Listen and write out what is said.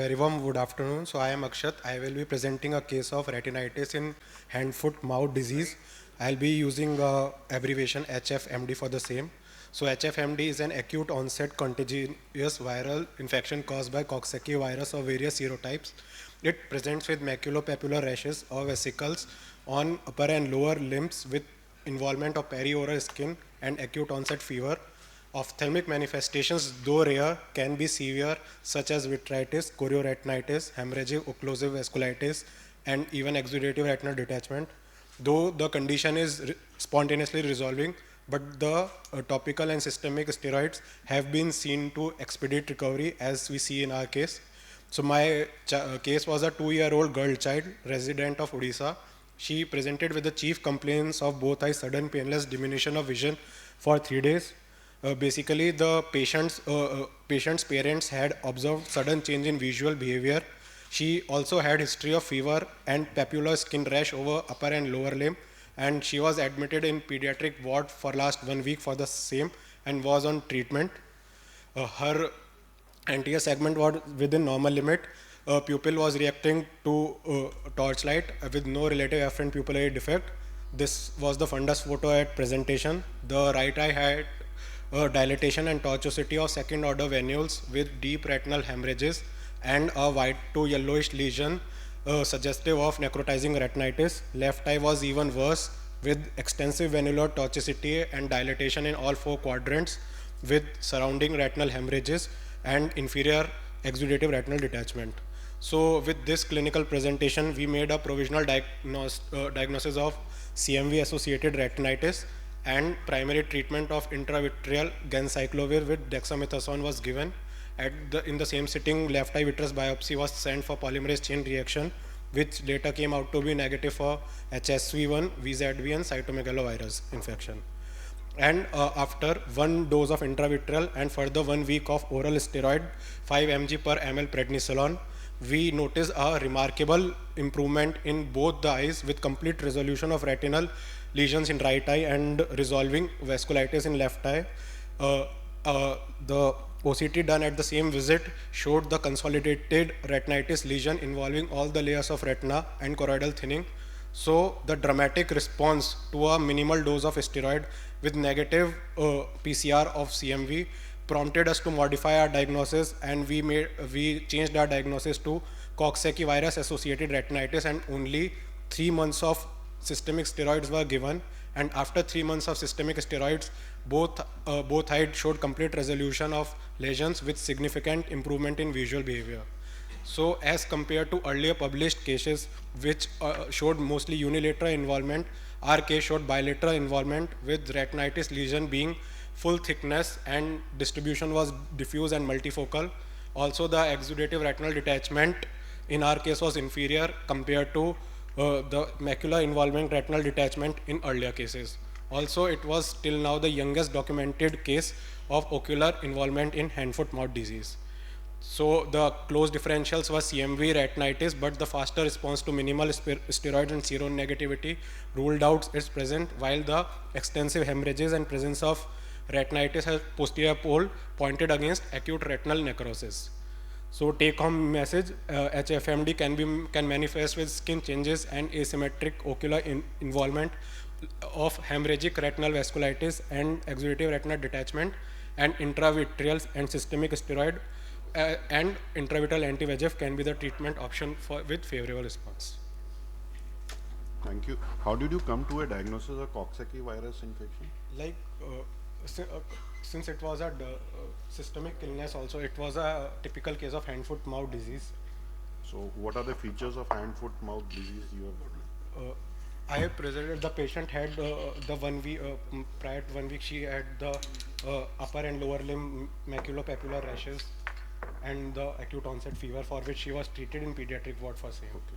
Very warm good afternoon. So I am Akshat. I will be presenting a case of retinitis in hand-foot-mouth disease. I'll be using abbreviation HFMD for the same. So HFMD is an acute onset contagious viral infection caused by Coxsackie virus of various serotypes. It presents with maculopapular rashes or vesicles on upper and lower limbs with involvement of perioral skin and acute onset fever. Ophthalmic manifestations, though rare, can be severe, such as vitritis, chorioretinitis, hemorrhagic occlusive vasculitis, and even exudative retinal detachment. Though the condition is spontaneously resolving, but the topical and systemic steroids have been seen to expedite recovery, as we see in our case. So my case was a 2-year-old girl child, resident of Odisha. She presented with the chief complaints of both eyes, sudden painless diminution of vision for 3 days. Basically, the patient's parents had observed sudden change in visual behavior. She also had history of fever and papular skin rash over upper and lower limb, and she was admitted in pediatric ward for last 1 week for the same and was on treatment. Her anterior segment was within normal limit. Pupil was reacting to torchlight with no relative afferent pupillary defect. This was the fundus photo at presentation. The right eye had dilatation and tortuosity of second order venules with deep retinal hemorrhages and a white to yellowish lesion suggestive of necrotizing retinitis. Left eye was even worse with extensive venular tortuosity and dilatation in all 4 quadrants with surrounding retinal hemorrhages and inferior exudative retinal detachment. So with this clinical presentation, we made a provisional diagnosis of CMV associated retinitis, and primary treatment of intravitreal ganciclovir with dexamethasone was given. In the same sitting, left eye vitreous biopsy was sent for polymerase chain reaction, which later came out to be negative for HSV1, VZV, and cytomegalovirus infection. And after 1 dose of intravitreal and further 1 week of oral steroid, 5 mg per ml prednisolone, we noticed a remarkable improvement in both the eyes with complete resolution of retinal lesions in right eye and resolving vasculitis in left eye. The OCT done at the same visit showed the consolidated retinitis lesion involving all the layers of retina and choroidal thinning. So the dramatic response to a minimal dose of steroid with negative PCR of CMV prompted us to modify our diagnosis, and we changed our diagnosis to Coxsackie virus associated retinitis, and only 3 months of systemic steroids were given. And after 3 months of systemic steroids, both eyes showed complete resolution of lesions with significant improvement in visual behavior. So as compared to earlier published cases which showed mostly unilateral involvement, our case showed bilateral involvement with retinitis lesion being full thickness and distribution was diffuse and multifocal. Also, the exudative retinal detachment in our case was inferior compared to the macular involvement retinal detachment in earlier cases. Also, it was till now the youngest documented case of ocular involvement in hand-foot-mouth disease. So the close differentials were CMV retinitis, but the faster response to minimal steroid and seronegativity ruled out its presence, while the extensive hemorrhages and presence of retinitis has posterior pole pointed against acute retinal necrosis. So take-home message: HFMD can manifest with skin changes and asymmetric ocular involvement of hemorrhagic retinal vasculitis and exudative retinal detachment, and intravitreal and systemic steroid and intravitreal anti-VEGF can be the treatment option with favorable response. Thank you. How did you come to a diagnosis of Coxsackie virus infection? Like, since it was a systemic illness also, it was a typical case of hand-foot-mouth disease. So what are the features of hand-foot-mouth disease you have? I have presented, the patient had the 1 week, prior to 1 week, she had the upper and lower limb maculopapular rashes and the acute onset fever, for which she was treated in pediatric ward for same. Okay.